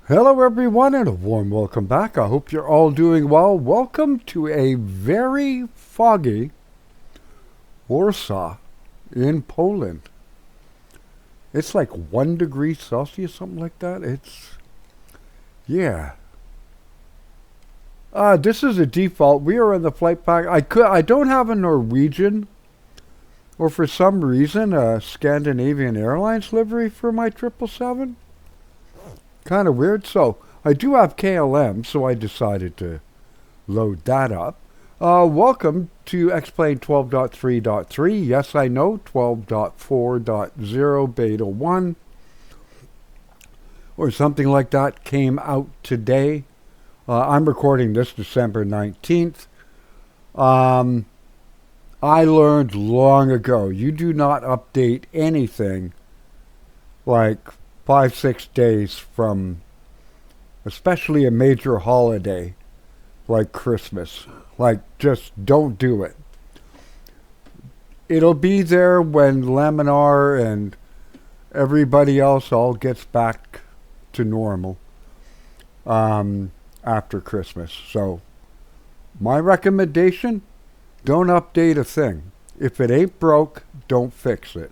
Hello everyone and a warm welcome back. I hope you're all doing well. Welcome to a very foggy Warsaw in Poland. It's like 1 degree Celsius, something like that. Yeah. This is a default. We are in the flight pack. I don't have a Norwegian or for some reason a Scandinavian Airlines livery for my 777. Kind of weird. So I do have KLM, so I decided to load that up. Welcome to XP12.3.3. Yes, I know, 12.4.0 beta 1 or something like that came out today. I'm recording this December 19th. I learned long ago, you do not update anything like 5-6 days from especially a major holiday like Christmas. Like, just don't do it. It'll be there when Laminar and everybody else all gets back to normal after Christmas. So my recommendation, don't update a thing. If it ain't broke, don't fix it.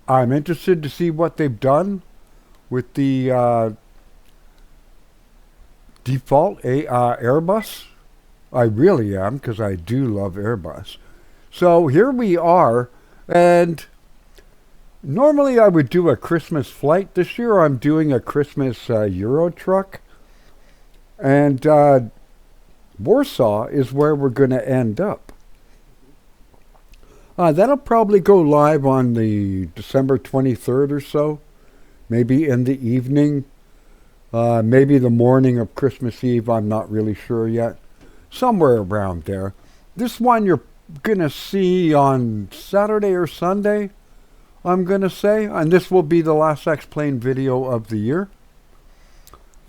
I'm interested to see what they've done with the default Airbus. I really am, because I do love Airbus. So here we are, and normally I would do a Christmas flight. This year I'm doing a Christmas Euro truck, and Warsaw is where we're going to end up. That'll probably go live on the December 23rd or so. Maybe in the evening. Maybe the morning of Christmas Eve. I'm not really sure yet. Somewhere around there. This one you're going to see on Saturday or Sunday, I'm going to say. And this will be the last X-Plane video of the year.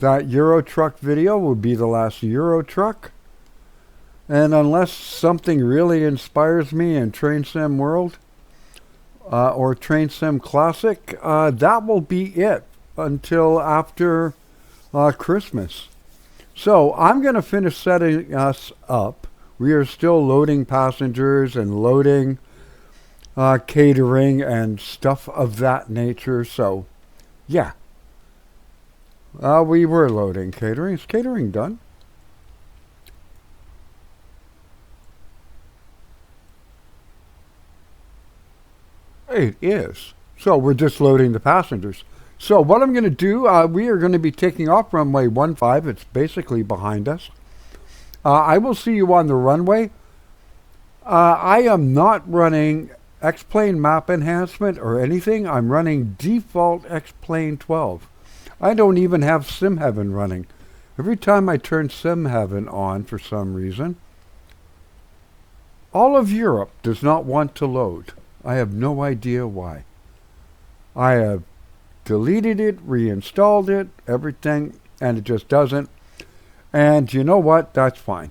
That Euro truck video will be the last Euro truck. And unless something really inspires me in Train Sim World or Train Sim Classic, that will be it until after Christmas. So I'm going to finish setting us up. We are still loading passengers and loading catering and stuff of that nature. So, yeah. We were loading catering. Is catering done? It is. So we're just loading the passengers. So what I'm going to do, we are going to be taking off runway 15. It's basically behind us. I will see you on the runway. I am not running X-Plane map enhancement or anything. I'm running default X-Plane 12. I don't even have Simheaven running. Every time I turn Simheaven on for some reason, all of Europe does not want to load. I have no idea why. I have deleted it, reinstalled it, everything, and it just doesn't. And you know what? That's fine.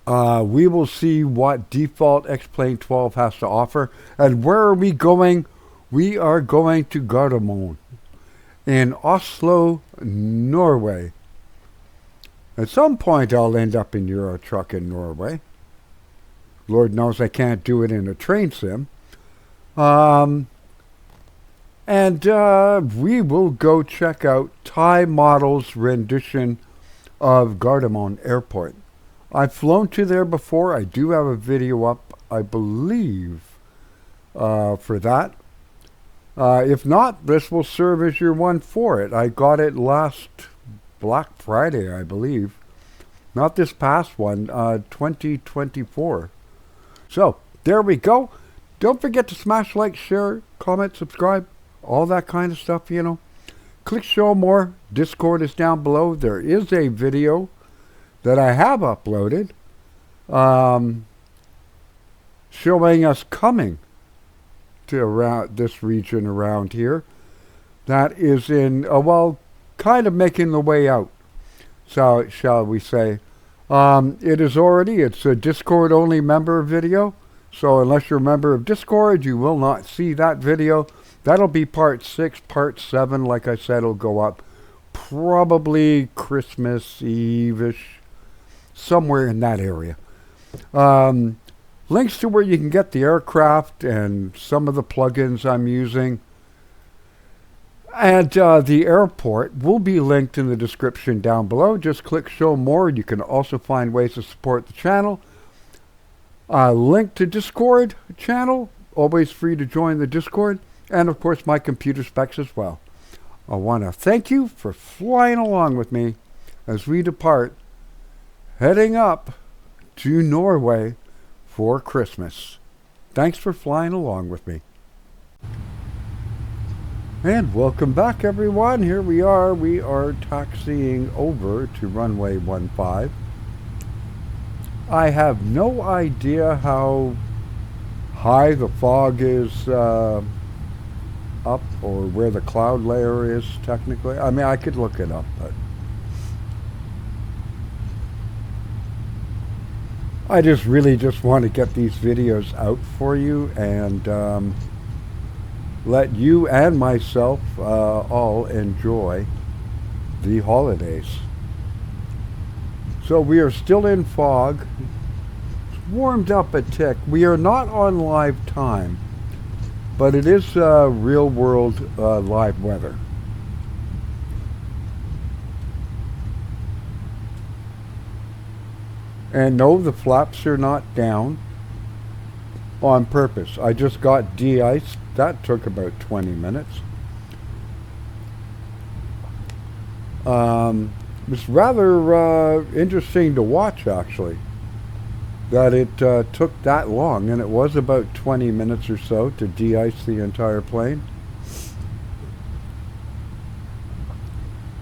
We will see what default X-Plane 12 has to offer. And where are we going? We are going to Gardermoen in Oslo, Norway. At some point I'll end up in Euro Truck in Norway. Lord knows I can't do it in a train sim. And we will go check out TaiModels' rendition of Gardermoen Airport. I've flown to there before. I do have a video up, I believe, for that. If not, this will serve as your one for it. I got it last Black Friday, I believe. Not this past one, 2024. So, there we go. Don't forget to smash like, share, comment, subscribe, all that kind of stuff, you know. Click show more. Discord is down below. There is a video that I have uploaded showing us coming to around this region around here. That is in, well, kind of making the way out. So, shall we say. It's a Discord only member video. So unless you're a member of Discord, you will not see that video. That'll be part 6. Part 7, like I said, will go up probably Christmas Eve-ish, somewhere in that area. Links to where you can get the aircraft and some of the plugins I'm using and the airport will be linked in the description down below. Just click show more. You can also find ways to support the channel. Link to Discord channel, always free to join the Discord, and of course my computer specs as well. I want to thank you for flying along with me as we depart, heading up to Norway for Christmas. Thanks for flying along with me. And welcome back, everyone. Here we are. We are taxiing over to runway 15. I have no idea how high the fog is up or where the cloud layer is technically. I mean, I could look it up, but I really just want to get these videos out for you and let you and myself all enjoy the holidays. So we are still in fog. It's warmed up a tick. We are not on live time, but it is real world live weather. And no, the flaps are not down on purpose. I just got de-iced. That took about 20 minutes. It's rather interesting to watch, actually, that it took that long, and it was about 20 minutes or so to de-ice the entire plane.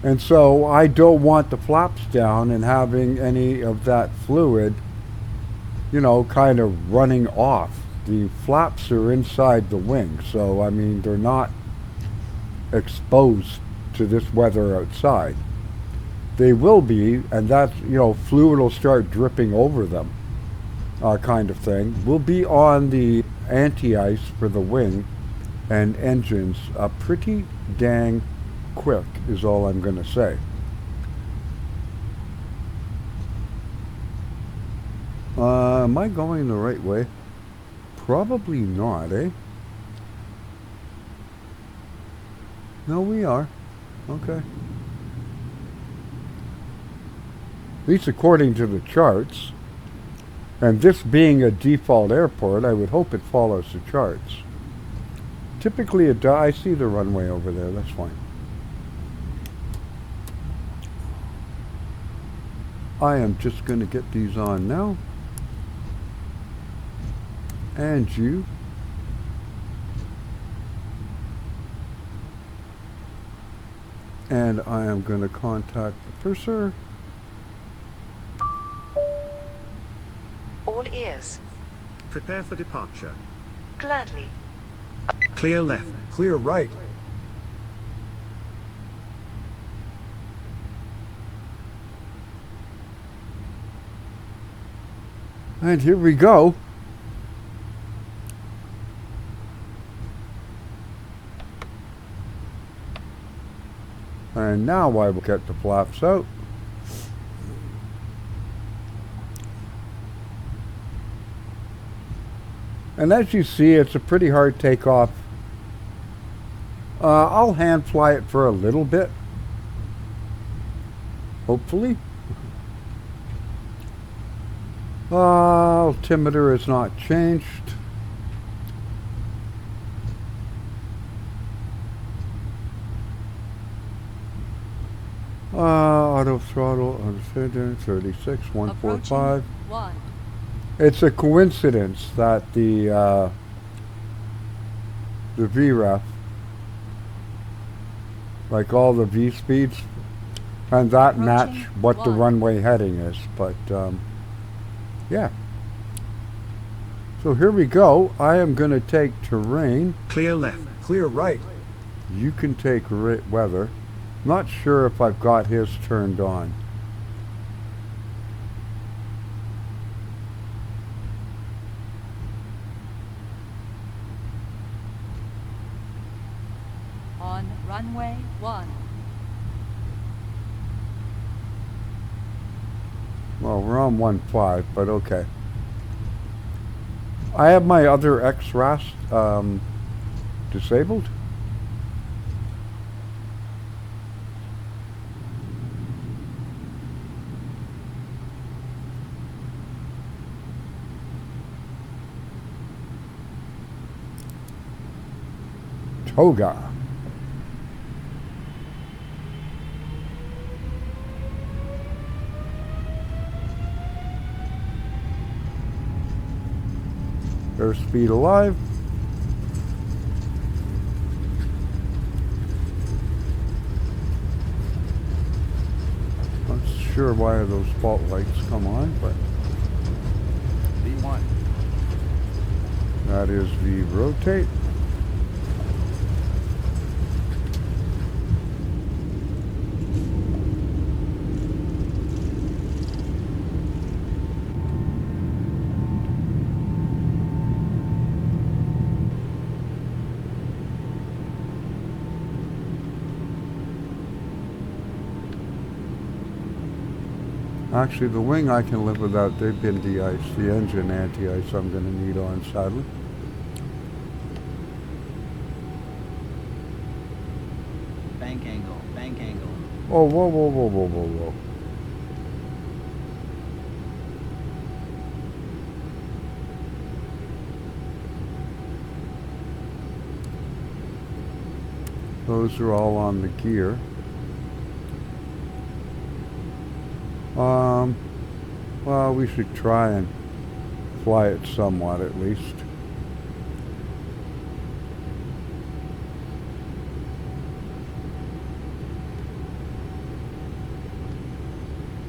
And so I don't want the flaps down and having any of that fluid, you know, kind of running off. The flaps are inside the wing, so I mean they're not exposed to this weather outside. They will be, and that's, you know, fluid will start dripping over them, kind of thing. We'll be on the anti-ice for the wing and engines pretty dang quick is all I'm going to say. Am I going the right way? Probably not, eh? No, we are. Okay. At least according to the charts. And this being a default airport, I would hope it follows the charts. Typically it does. I see the runway over there. That's fine. I am just going to get these on now. And you. And I am going to contact the purser. All ears. Prepare for departure. Gladly. Clear left. Clear right. And here we go. And now I will get the flaps out. And as you see, it's a pretty hard takeoff. I'll hand fly it for a little bit. Hopefully. Altimeter is not changed. Auto throttle, 36, 145. It's a coincidence that the VREF, like all the V speeds, and that match what the runway heading is. But yeah. So here we go. I am going to take terrain. Clear left. Clear right. You can take weather. Not sure if I've got his turned on. on runway 1. Well, we're on 1.5, but okay. I have my other XRAS disabled. Toga. Airspeed alive. Not sure why those fault lights come on, but V1. that is the rotate. Actually, the wing I can live without. They've been de-iced. The engine anti-ice I'm going to need on, sadly. Bank angle, bank angle. Oh, whoa, whoa, whoa, whoa, whoa, whoa. Those are all on the gear. Well, we should try and fly it somewhat at least.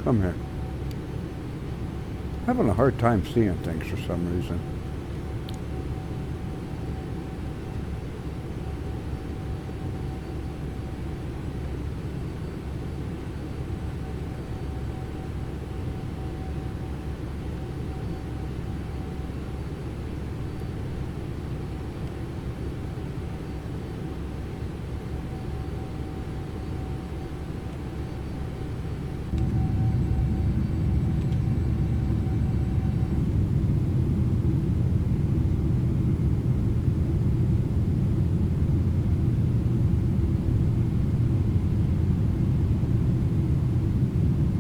Come here. Having a hard time seeing things for some reason.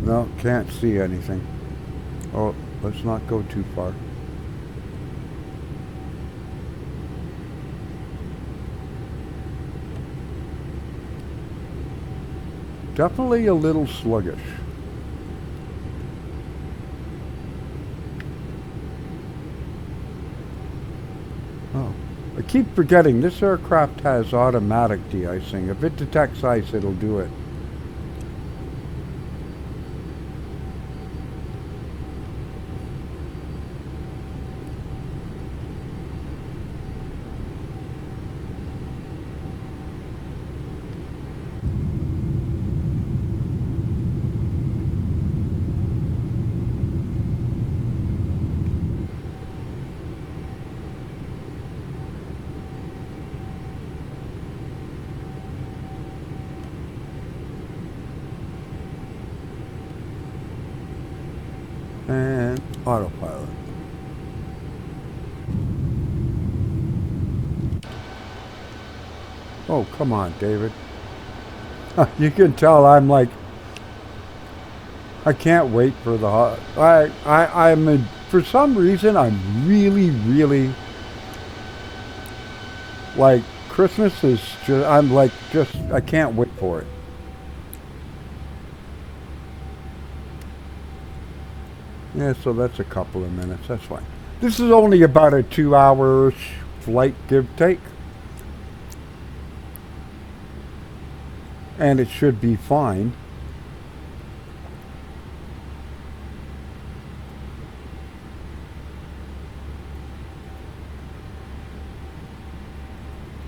No, can't see anything. Oh, let's not go too far. Definitely a little sluggish. Oh, I keep forgetting this aircraft has automatic de-icing. If it detects ice, it'll do it. And autopilot. Oh, come on, David. You can tell I'm like, I can't wait for the for some reason, I'm really, like, Christmas is just, I can't wait for it. Yeah, so that's a couple of minutes. That's fine. This is only about a 2-hour flight, give take. And it should be fine.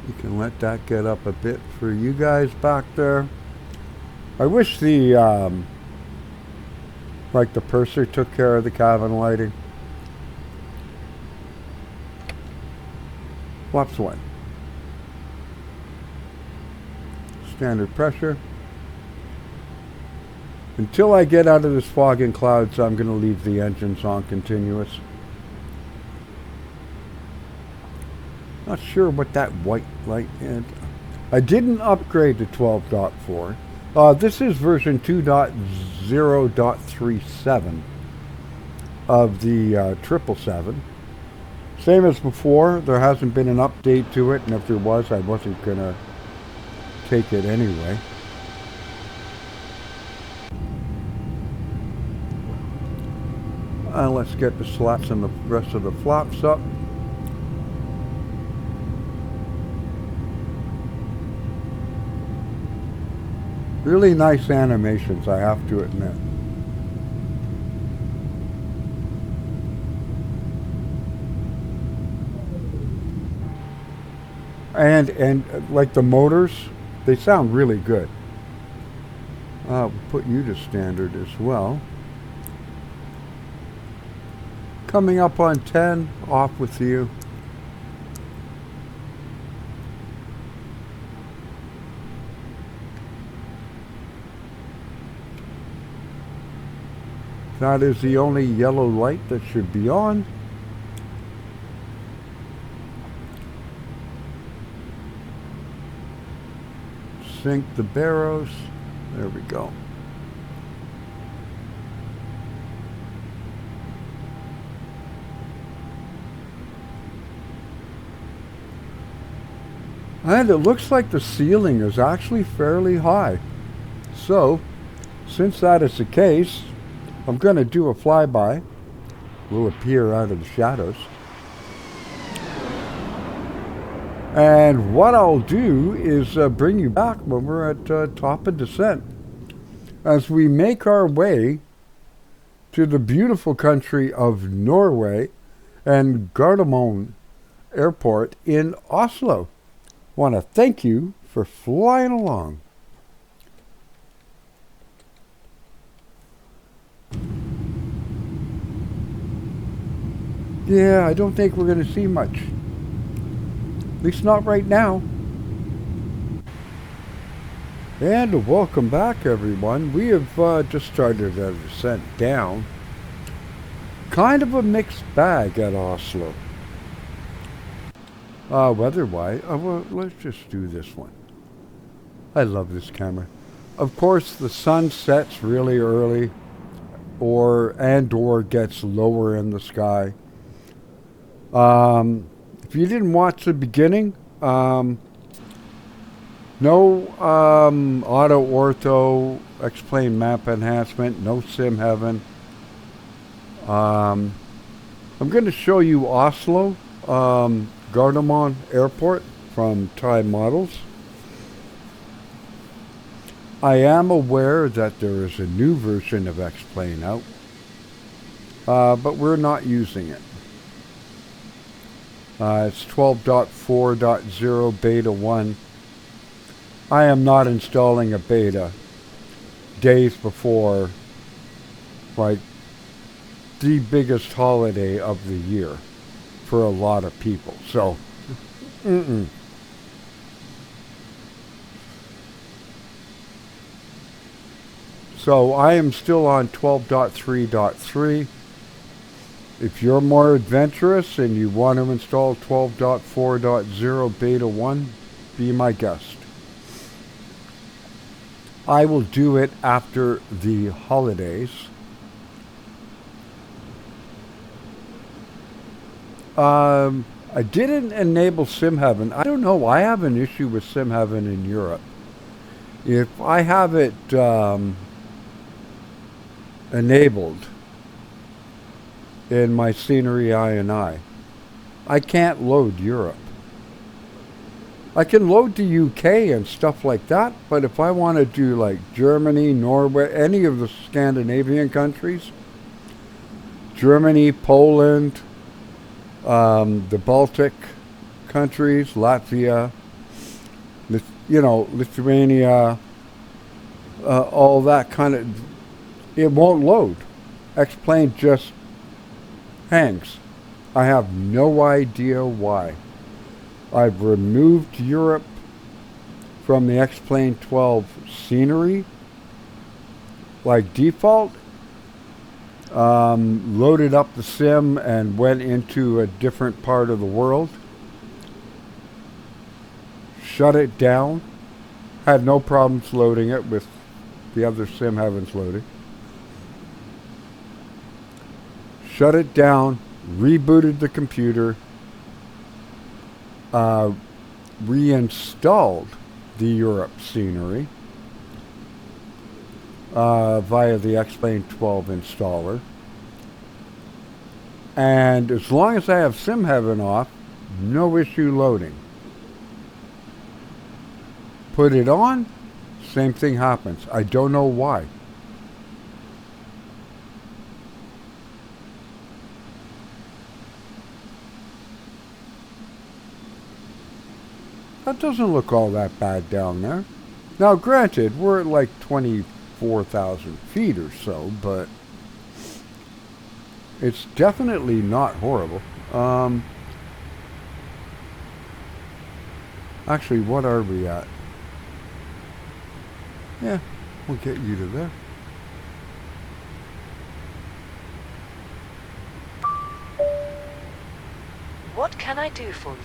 You can let that get up a bit for you guys back there. I wish the like the purser took care of the cabin lighting. Flaps one. standard pressure. Until I get out of this fog and clouds, I'm going to leave the engines on continuous. Not sure what that white light is. I didn't upgrade to 12.4. This is version 2.0.37 of the 777. Same as before, there hasn't been an update to it, and if there was, I wasn't going to take it anyway. Let's get the slats and the rest of the flaps up. Really nice animations, I have to admit. And like the motors, they sound really good. We'll put you to standard as well. Coming up on 10, off with you. That is the only yellow light that should be on. Sync the barrows. There we go. And it looks like the ceiling is actually fairly high. So, since that is the case, I'm going to do a flyby. We'll appear out of the shadows. And what I'll do is bring you back when we're at top of descent, as we make our way to the beautiful country of Norway and Gardermoen Airport in Oslo. Want to thank you for flying along. Yeah, I don't think we're going to see much. At least not right now. And welcome back, everyone. We have just started a descent down. Kind of a mixed bag at Oslo. Weather-wise, well, let's just do this one. I love this camera. Of course, the sun sets really early, or gets lower in the sky. If you didn't watch the beginning, no auto ortho, X-plane map enhancement, no Simheaven. I'm going to show you Oslo, Gardermoen Airport from TaiModels. I am aware that there is a new version of X-plane out, but we're not using it. It's 12.4.0 beta 1. I am not installing a beta days before, like, the biggest holiday of the year for a lot of people. So, So I am still on 12.3.3. If you're more adventurous and you want to install 12.4.0 beta 1, be my guest. I will do it after the holidays. I didn't enable Simheaven. I don't know. I have an issue with Simheaven in Europe. If I have it enabled in my scenery INI, I can't load Europe. I can load the UK and stuff like that, but if I want to do like Germany, Norway, any of the Scandinavian countries, Germany, Poland, the Baltic countries, Latvia, Lithuania, all that kind of, it won't load. X-plane just hangs. I have no idea why. I've removed Europe from the X-Plane 12 scenery, like default, loaded up the sim and went into a different part of the world, shut it down, had no problems loading it with the other Simheavens loading, shut it down, rebooted the computer, reinstalled the Europe scenery via the X-Plane 12 installer. And as long as I have Simheaven off, no issue loading. Put it on, same thing happens. I don't know why. That doesn't look all that bad down there. Now, granted, we're at like 24,000 feet or so, but it's definitely not horrible. Actually, what are we at? Yeah, we'll get you to there. What can I do for you?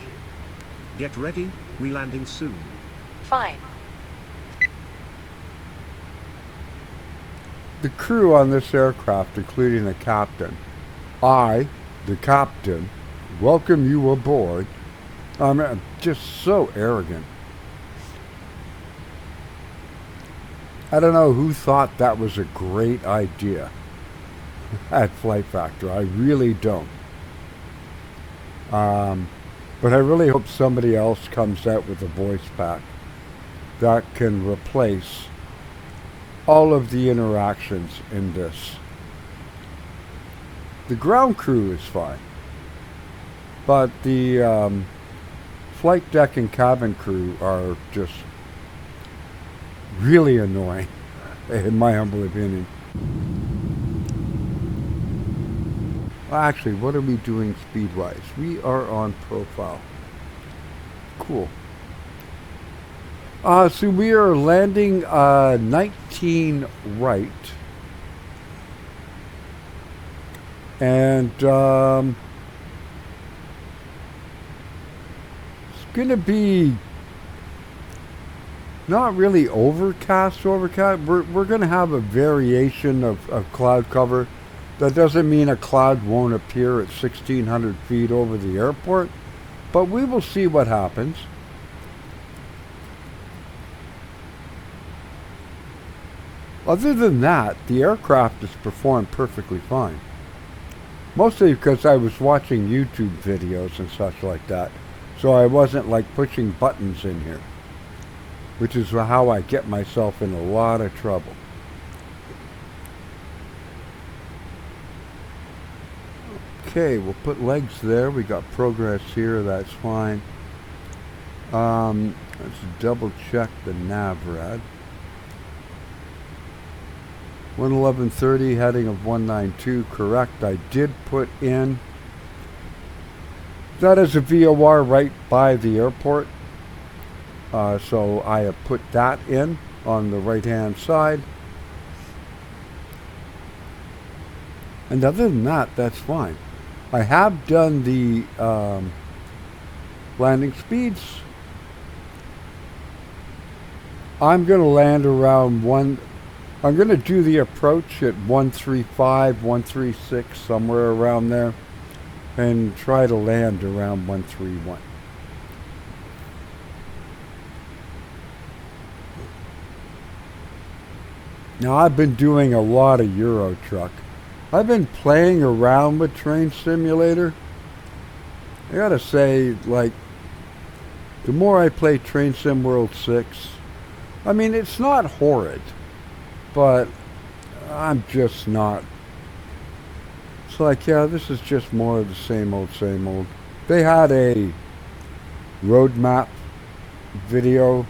Get ready, we landing soon. Fine. The crew on this aircraft, including the captain, I, the captain, welcome you aboard. I'm just so arrogant. I don't know who thought that was a great idea at Flight Factor. I really don't. But I really hope somebody else comes out with a voice pack that can replace all of the interactions in this. The ground crew is fine, but the flight deck and cabin crew are just really annoying, in my humble opinion. Actually, what are we doing speed-wise? We are on profile. Cool. So we are landing 19 right. And it's going to be not really overcast. We're going to have a variation of cloud cover. That doesn't mean a cloud won't appear at 1,600 feet over the airport, but we will see what happens. Other than that, the aircraft has performed perfectly fine. Mostly because I was watching YouTube videos and such like that, so I wasn't like pushing buttons in here, which is how I get myself in a lot of trouble. Okay, we'll put legs there. We got progress here, that's fine. Let's double check the NavRad. 111.30, heading of 192, correct. I did put in, that is a VOR right by the airport. So I have put that in on the right hand side. And other than that, that's fine. I have done the landing speeds. I'm going to land around I'm going to do the approach at 135, 136, somewhere around there, and try to land around 131. Now, I've been doing a lot of Euro Truck. I've been playing around with Train Simulator. I gotta say, like, the more I play Train Sim World 6, I mean, it's not horrid, but I'm just not. It's like, yeah, this is just more of the same old, same old. They had a roadmap video,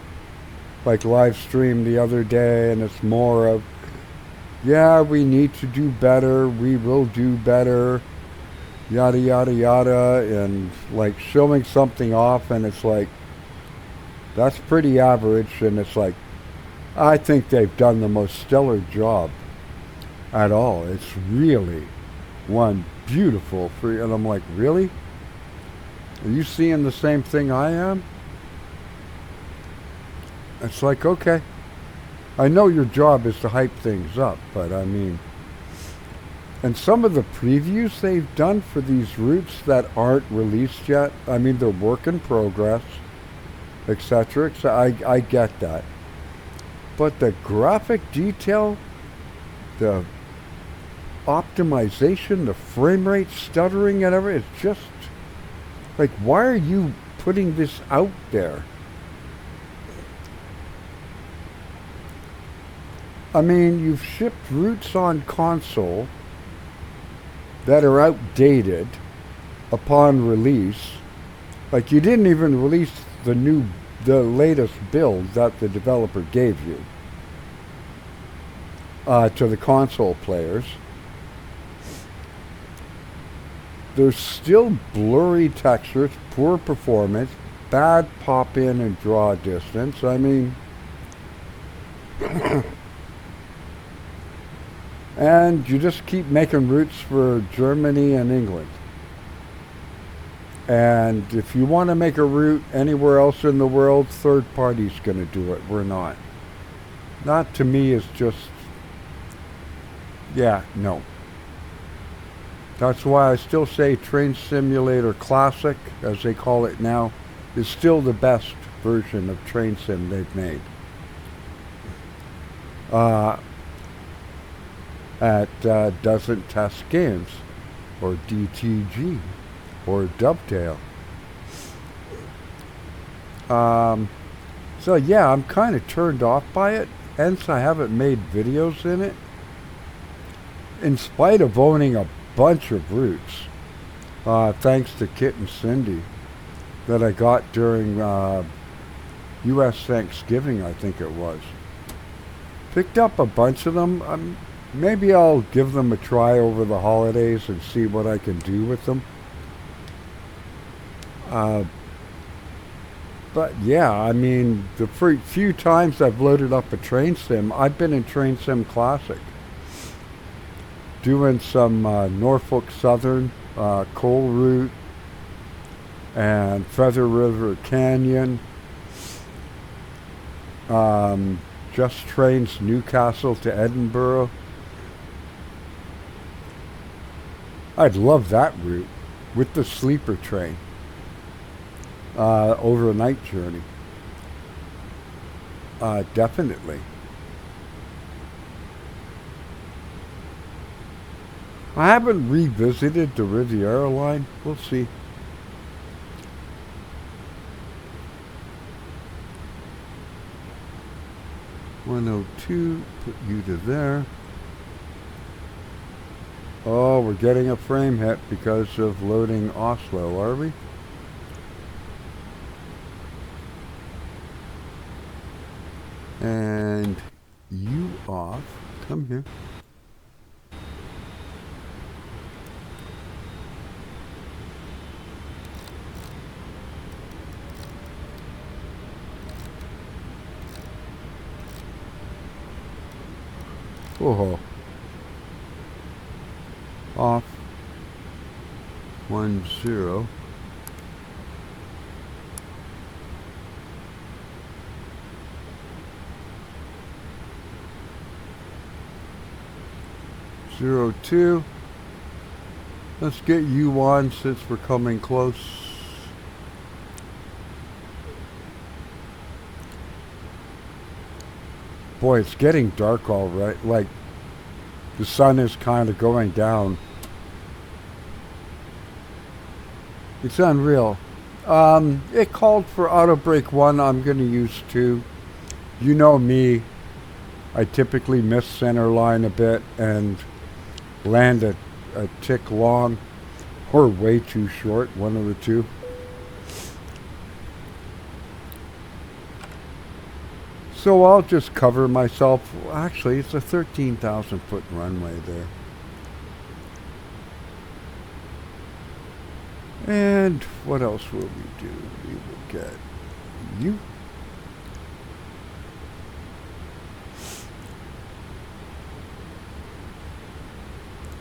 like live stream the other day, and it's more of, yeah, we need to do better, we will do better, yada yada yada, and like showing something off, and it's like, That's pretty average, and it's like, I think they've done the most stellar job at all. It's really one beautiful free, and I'm like, really? Are you seeing the same thing I am? It's like, okay, I know your job is to hype things up, but I mean, and some of the previews they've done for these routes that aren't released yet, I mean, they're work in progress, etc. I get that. But the graphic detail, the optimization, the frame rate stuttering and everything, it's just like, why are you putting this out there? I mean, you've shipped routes on console that are outdated upon release. Like, you didn't even release the latest build that the developer gave you to the console players. There's still blurry textures, poor performance, bad pop-in and draw distance. I mean, and you just keep making routes for Germany and England. And if you want to make a route anywhere else in the world, third party's going to do it. We're not. That to me is just, yeah, no. That's why I still say Train Simulator Classic, as they call it now, is still the best version of Train Sim they've made. Doesn't Test Games, or DTG, or Dovetail. So yeah, I'm kind of turned off by it, hence I haven't made videos in it. In spite of owning a bunch of routes, thanks to Kit and Cindy, that I got during U.S. Thanksgiving, I think it was. Picked up a bunch of them. Maybe I'll give them a try over the holidays and see what I can do with them. But yeah, I mean, the few times I've loaded up a Train Sim, I've been in Train Sim Classic, doing some Norfolk Southern coal route and Feather River Canyon, Just Trains Newcastle to Edinburgh. I'd love that route with the sleeper train, overnight journey. Definitely. I haven't revisited the Riviera line. We'll see. $102, put you to there. Oh, we're getting a frame hit because of loading Oslo, are we? And you off. Come here. Oh, off 10. 02. Let's get you on since we're coming close. Boy, it's getting dark all right. Like, the sun is kind of going down. It's unreal. It called for auto brake 1. I'm going to use 2. You know me. I typically miss center line a bit and land a tick long or way too short, one of the two. So I'll just cover myself. Actually, it's a 13,000 foot runway there. And what else will we do? We will get you.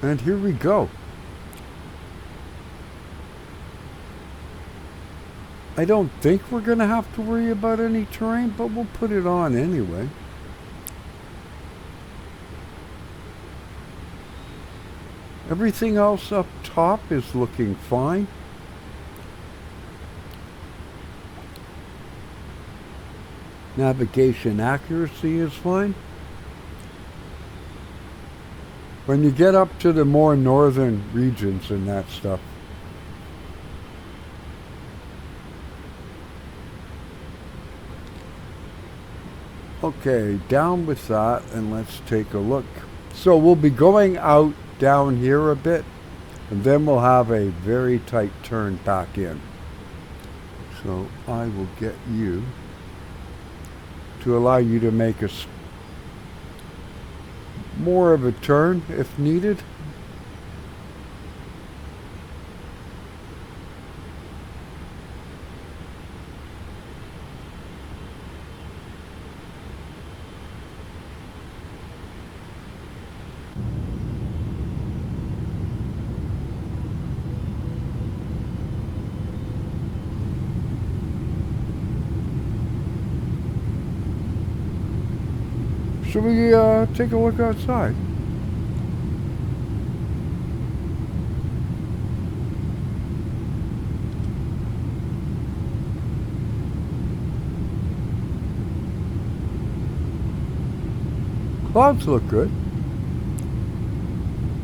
And here we go. I don't think we're going to have to worry about any terrain, but we'll put it on anyway. Everything else up top is looking fine. Navigation accuracy is fine. When you get up to the more northern regions and that stuff, okay, down with that, and let's take a look. So we'll be going out down here a bit, and then we'll have a very tight turn back in. So I will get you to allow you to make a more of a turn if needed. Should we take a look outside? Clouds look good.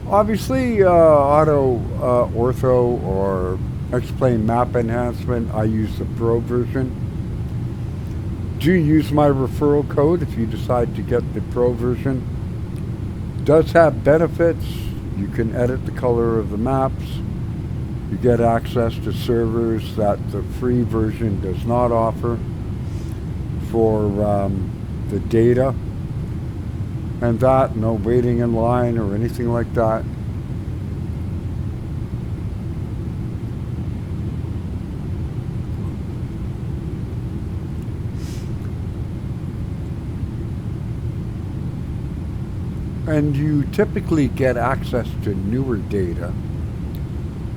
Obviously, ortho or X-Plane map enhancement, I use the Pro version. Do use my referral code if you decide to get the Pro version. It does have benefits. You can edit the color of the maps. You get access to servers that the free version does not offer for the data. And that, no waiting in line or anything like that. And you typically get access to newer data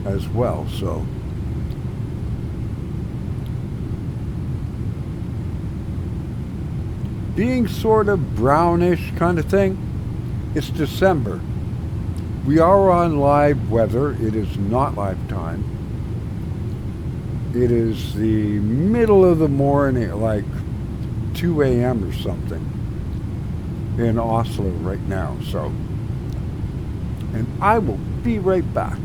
as well, so. Being sort of brownish kind of thing, it's December. We are on live weather. It is not live time. It is the middle of the morning, like 2 a.m. or something. In Oslo right now, so, and I will be right back.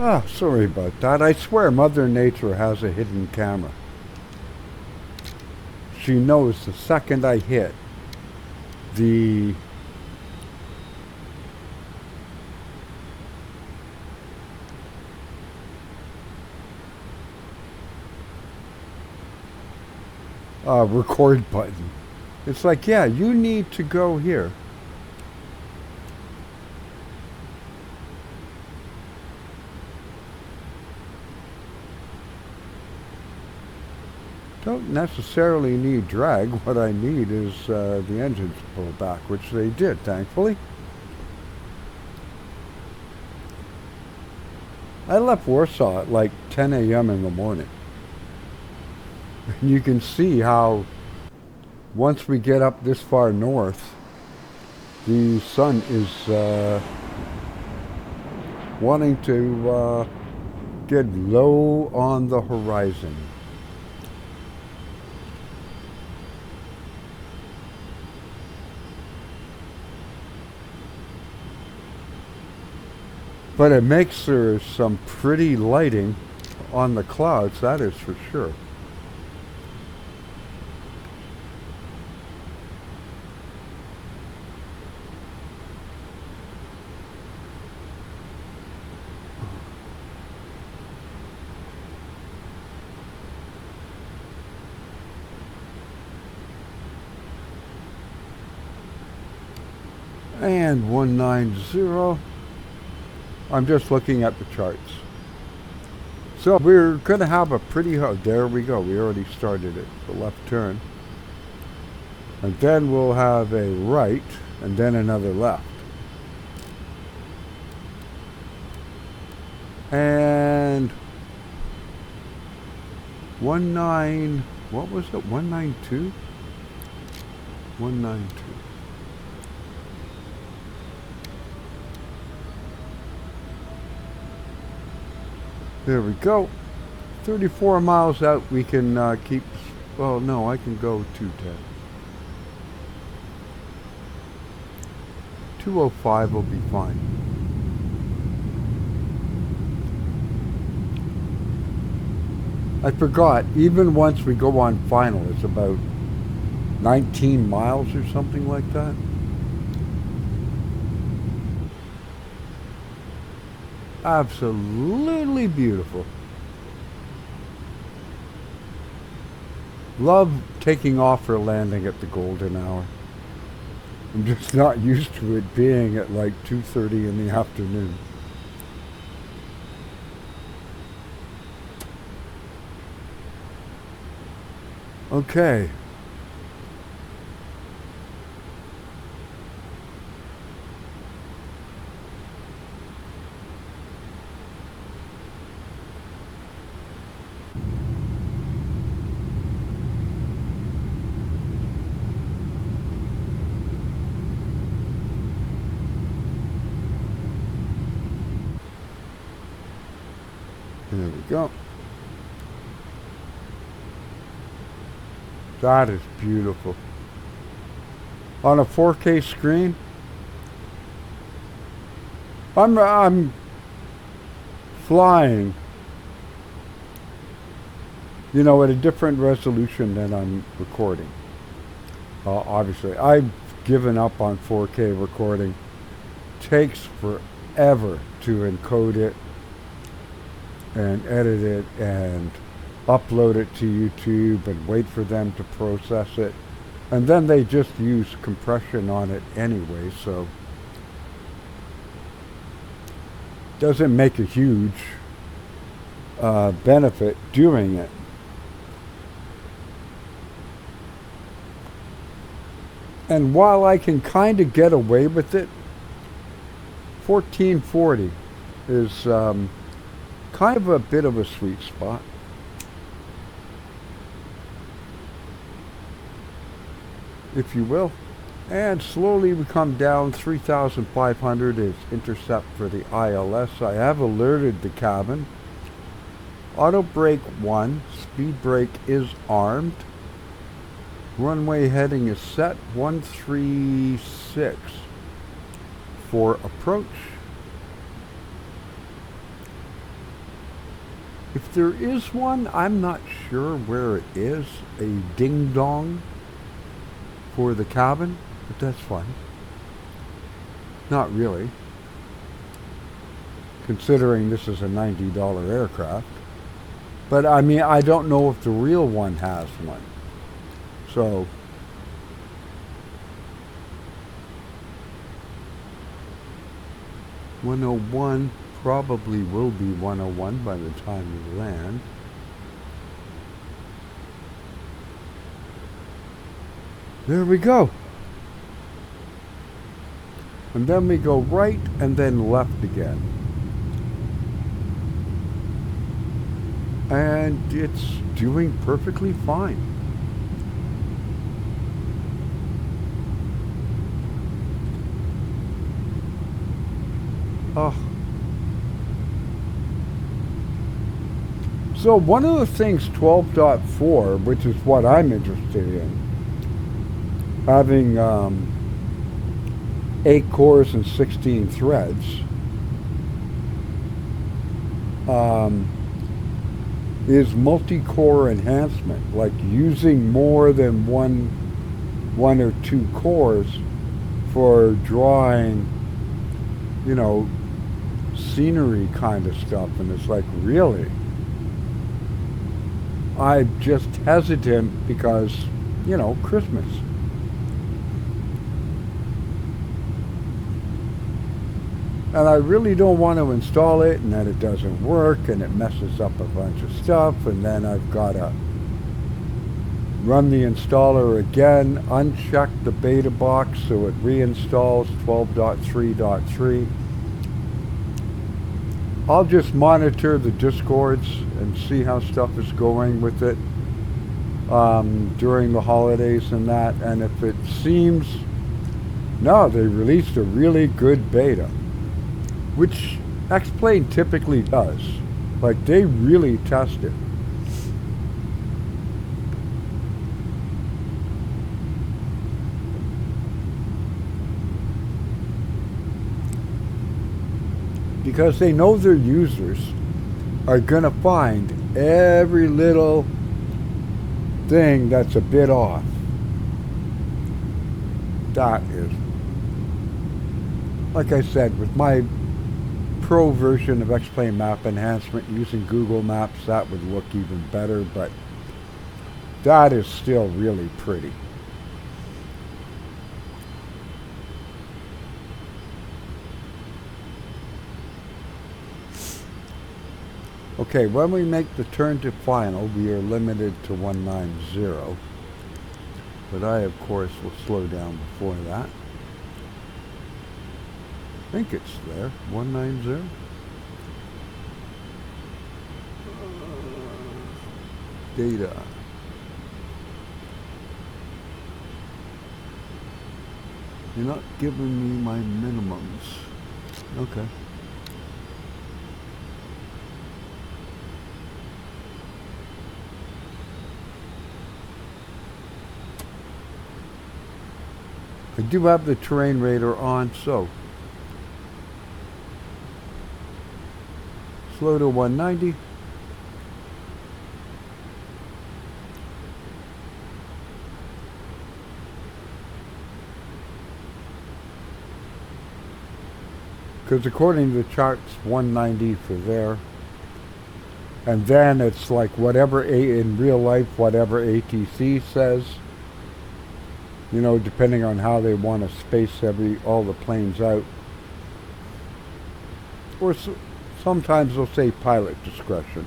Ah, sorry about that. I swear Mother Nature has a hidden camera. She knows the second I hit the record button. It's like, yeah, you need to go here. Don't necessarily need drag. What I need is the engines to pull back, which they did, thankfully. I left Warsaw at like 10 a.m. in the morning. And you can see how once we get up this far north, the sun is wanting to get low on the horizon. But it makes there some pretty lighting on the clouds, that is for sure. And 190. I'm just looking at the charts. So we're going to have a pretty, there we go, we already started it, the left turn. And then we'll have a right, and then another left. And 19, what was it, 192? 192. There we go. 34 miles out, we can keep, well, no, I can go 210. 205 will be fine. I forgot, even once we go on final, it's about 19 miles or something like that. Absolutely beautiful. Love taking off or landing at the golden hour. I'm just not used to it being at like 2:30 in the afternoon. Okay. There we go. That is beautiful. On a 4K screen, I'm flying, you know, at a different resolution than I'm recording. Obviously, I've given up on 4K recording. Takes forever to encode it and edit it and upload it to YouTube and wait for them to process it. And then they just use compression on it anyway, so doesn't make a huge benefit doing it. And while I can kind of get away with it, 1440 is kind of a bit of a sweet spot. If you will. And slowly we come down. 3,500 is intercept for the ILS. I have alerted the cabin. Auto brake 1. Speed brake is armed. Runway heading is set. 136 for approach. If there is one, I'm not sure where it is. A ding dong for the cabin, but that's fine. Not really, considering this is a $90 aircraft. But I mean, I don't know if the real one has one. So, $101 probably will be 101 by the time we land. There we go. And then we go right and then left again. And it's doing perfectly fine. Oh. So one of the things 12.4, which is what I'm interested in, having 8 cores and 16 threads, is multi-core enhancement, like using more than one or two cores for drawing, you know, scenery kind of stuff. And it's like, really? I'm just hesitant because, you know, Christmas. And I really don't want to install it, and then it doesn't work, and it messes up a bunch of stuff, and then I've got to run the installer again, uncheck the beta box so it reinstalls 12.3.3. I'll just monitor the discords and see how stuff is going with it during the holidays and that, and if it seems, no, they released a really good beta, which X-Plane typically does. Like, they really test it. Because they know their users are going to find every little thing that's a bit off. That is, like I said, with my Pro version of X-Plane Map Enhancement using Google Maps, that would look even better, but that is still really pretty. Okay, when we make the turn to final, we are limited to 190, but I, of course, will slow down before that. I think it's there, 190. Data. You're not giving me my minimums. Okay. I do have the terrain radar on, so slow to 190. Because according to the charts, 190 for there. And then it's like whatever in real life, whatever ATC says. You know, depending on how they want to space all the planes out. Or sometimes they'll say pilot discretion.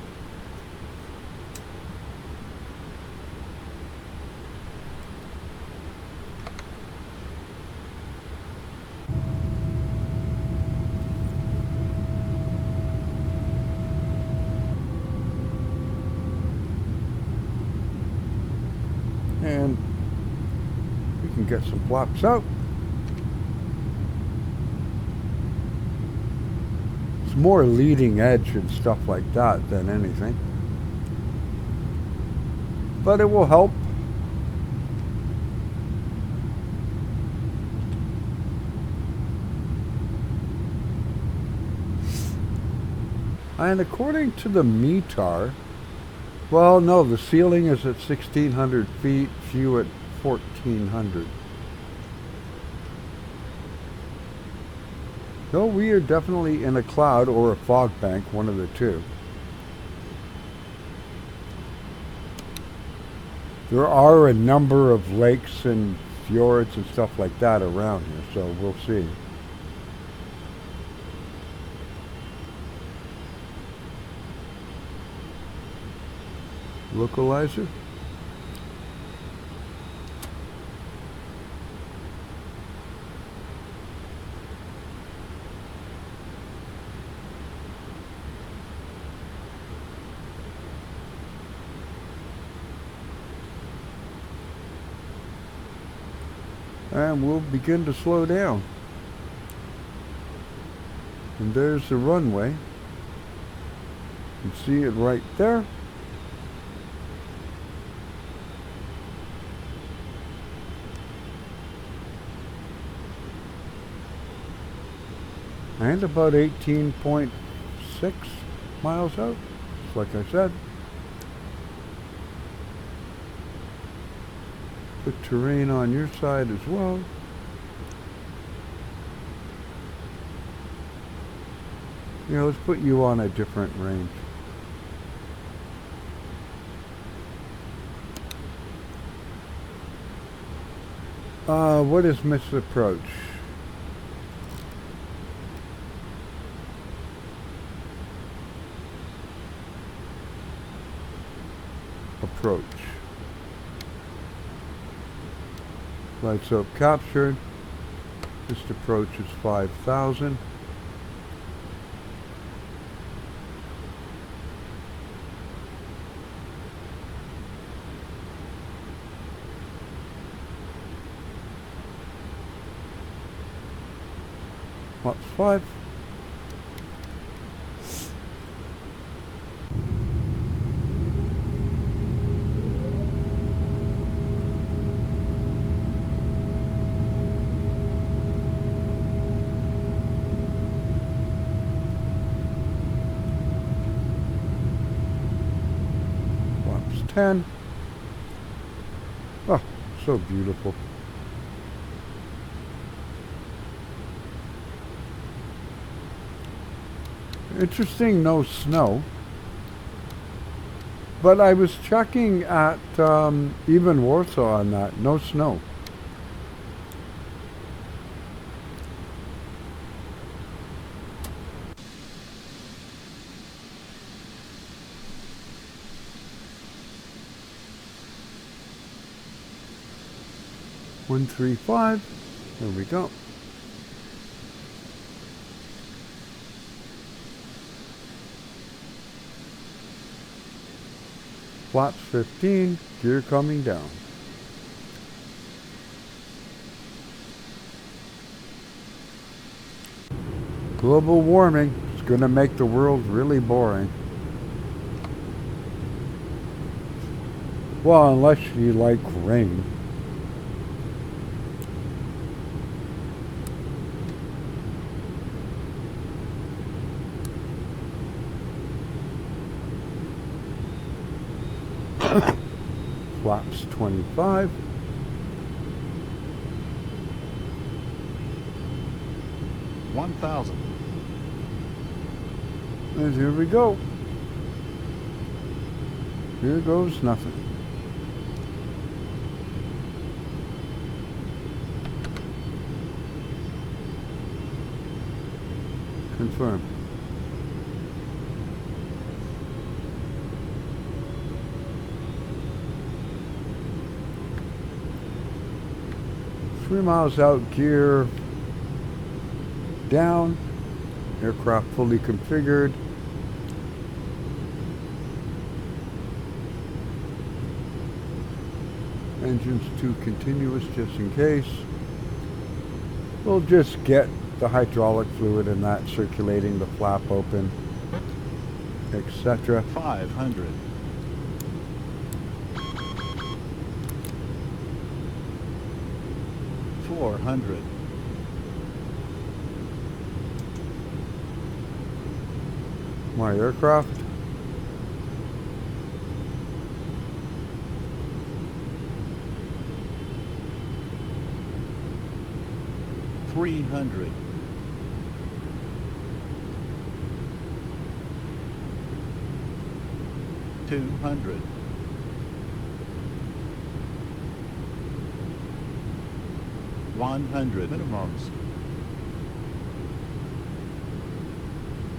And we can get some flaps out. It's more leading edge and stuff like that than anything. But it will help. And according to the METAR, well, no, the ceiling is at 1,600 feet, view at 1,400. So we are definitely in a cloud or a fog bank, one of the two. There are a number of lakes and fjords and stuff like that around here, so we'll see. Localizer. And we'll begin to slow down. And there's the runway. You can see it right there. And about 18.6 miles out, just like I said. Put terrain on your side as well. Yeah, let's put you on a different range. What is misapproach? Approach. Lights up captured. This approach is 5,000. Watts 5. Watts 10. Oh, so beautiful. Interesting, no snow. But I was checking at even Warsaw on that. No snow. One, 3, 5. There we go. Flaps 15, gear coming down. Global warming is going to make the world really boring. Well, unless you like rain. Flaps 25. $1,000. And here we go. Here goes nothing. Confirm. Three miles out, gear down, aircraft fully configured. Engines 2 continuous just in case. We'll just get the hydraulic fluid and that circulating, the flap open, etc. 500. $400. My aircraft. $300. 200. 100 minimums.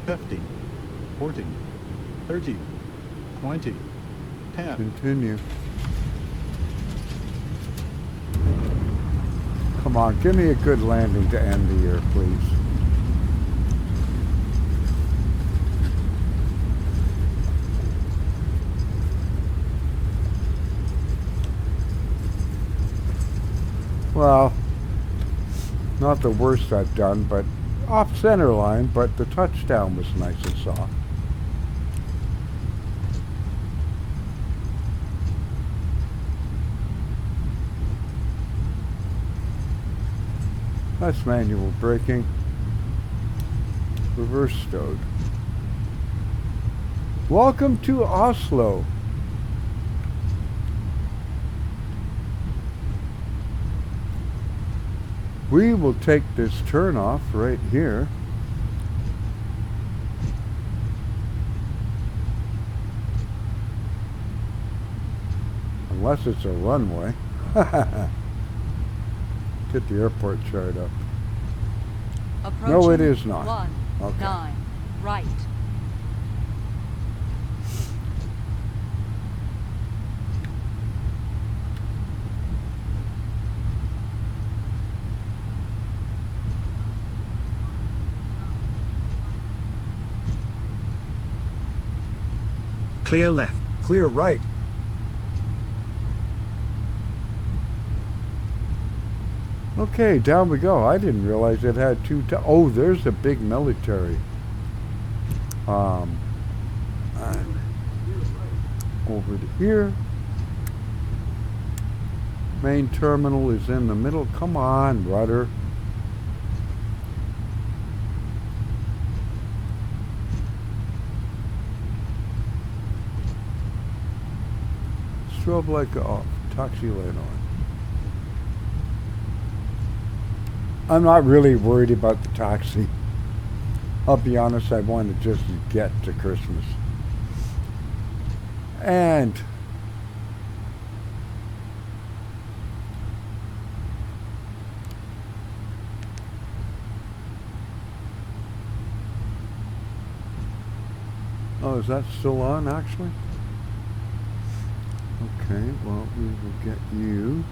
50, 40, 30, 20, 10. Continue. Come on, give me a good landing to end the year, please. Well, not the worst I've done, but off center line, but the touchdown was nice and soft. That's manual braking. Reverse stowed. Welcome to Oslo. We will take this turn off right here. Unless it's a runway. Get the airport chart up. No, it is not. Okay. 19, right. Clear left. Clear right. Okay, down we go. I didn't realize it had two. Oh, there's a big military. Over to here. Main terminal is in the middle. Come on, rudder. Strobe light off. Taxi light on. I'm not really worried about the taxi. I'll be honest, I want to just get to Christmas. And oh, is that still on actually? Okay, well, we will get you.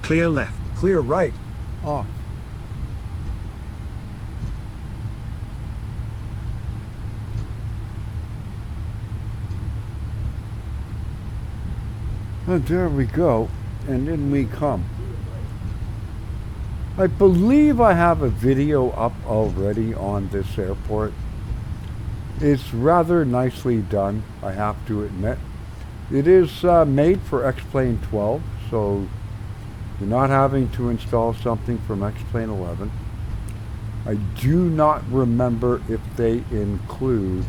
Clear left. Clear right. Off. And there we go. And in we come. I believe I have a video up already on this airport. It's rather nicely done, I have to admit. It is made for X-Plane 12, so you're not having to install something from X-Plane 11. I do not remember if they include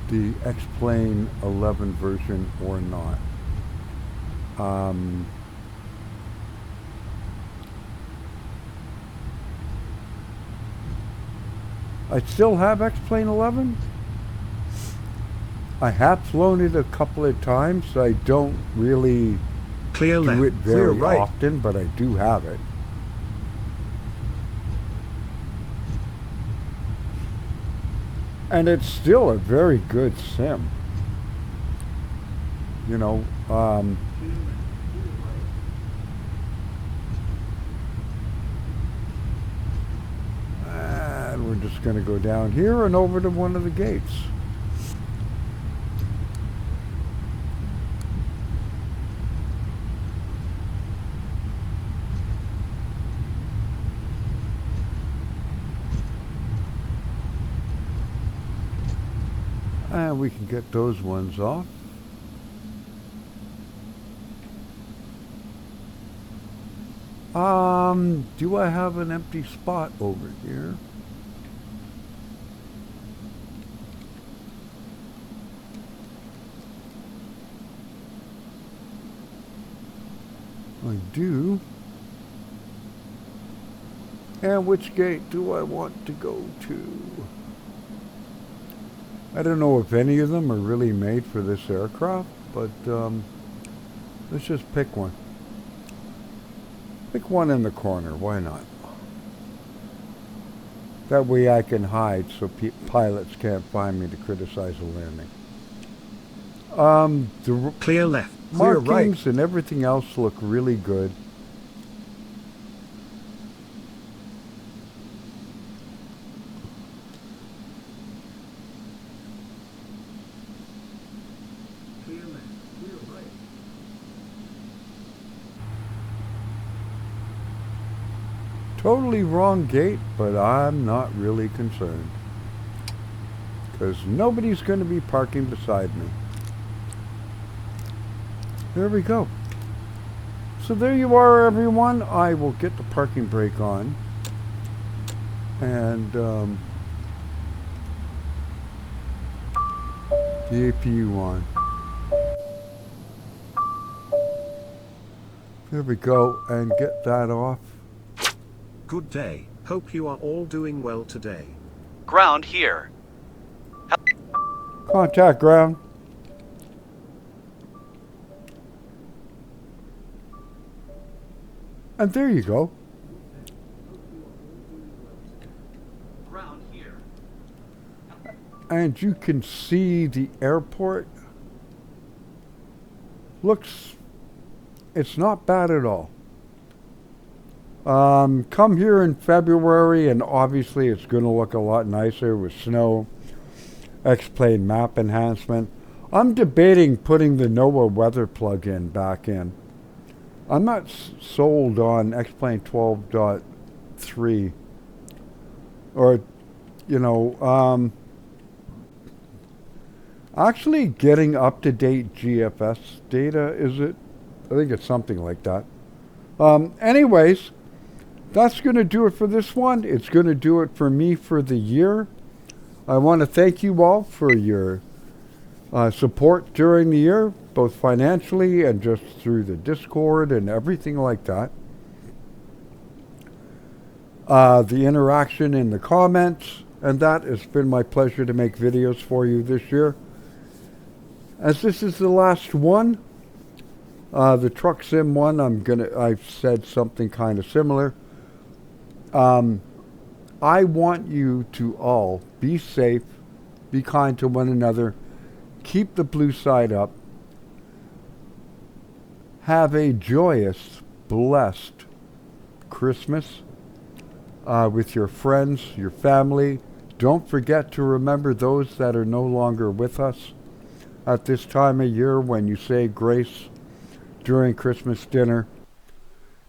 the X-Plane 11 version or not. I still have X-Plane 11. I have flown it a couple of times. I don't really Clear left. do it Clear very right. often, but I do have it. And it's still a very good sim. You know, and we're just going to go down here and over to one of the gates. And we can get those ones off. Do I have an empty spot over here? I do. And which gate do I want to go to? I don't know if any of them are really made for this aircraft, but let's just pick one. Pick one in the corner, why not? That way I can hide so pilots can't find me to criticize a landing. The Clear left. Clear right. markings and everything else look really good. Clear left. Clear right. Totally wrong gate, but I'm not really concerned. Because nobody's going to be parking beside me. There we go. So there you are, everyone. I will get the parking brake on. And the APU on. There we go, and get that off. Good day. Hope you are all doing well today. Ground here. Contact ground. And there you go. Ground here. And you can see the airport. It's not bad at all. Come here in February and obviously it's going to look a lot nicer with snow, X-Plane map enhancement. I'm debating putting the NOAA weather plugin back in. I'm not sold on XP12.3 or, you know, actually getting up-to-date GFS data, is it? I think it's something like that. Anyways, that's going to do it for this one. It's going to do it for me for the year. I want to thank you all for your support during the year, both financially and just through the Discord and everything like that. The interaction in the comments, and that has been my pleasure to make videos for you this year. As this is the last one, the truck sim one, I've said something kind of similar. I want you to all be safe, be kind to one another, keep the blue side up, have a joyous, blessed Christmas with your friends, your family. Don't forget to remember those that are no longer with us at this time of year when you say grace during Christmas dinner.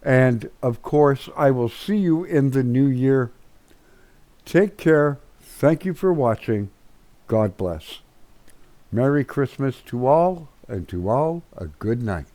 And of course, I will see you in the new year. Take care. Thank you for watching. God bless. Merry Christmas to all, and to all a good night.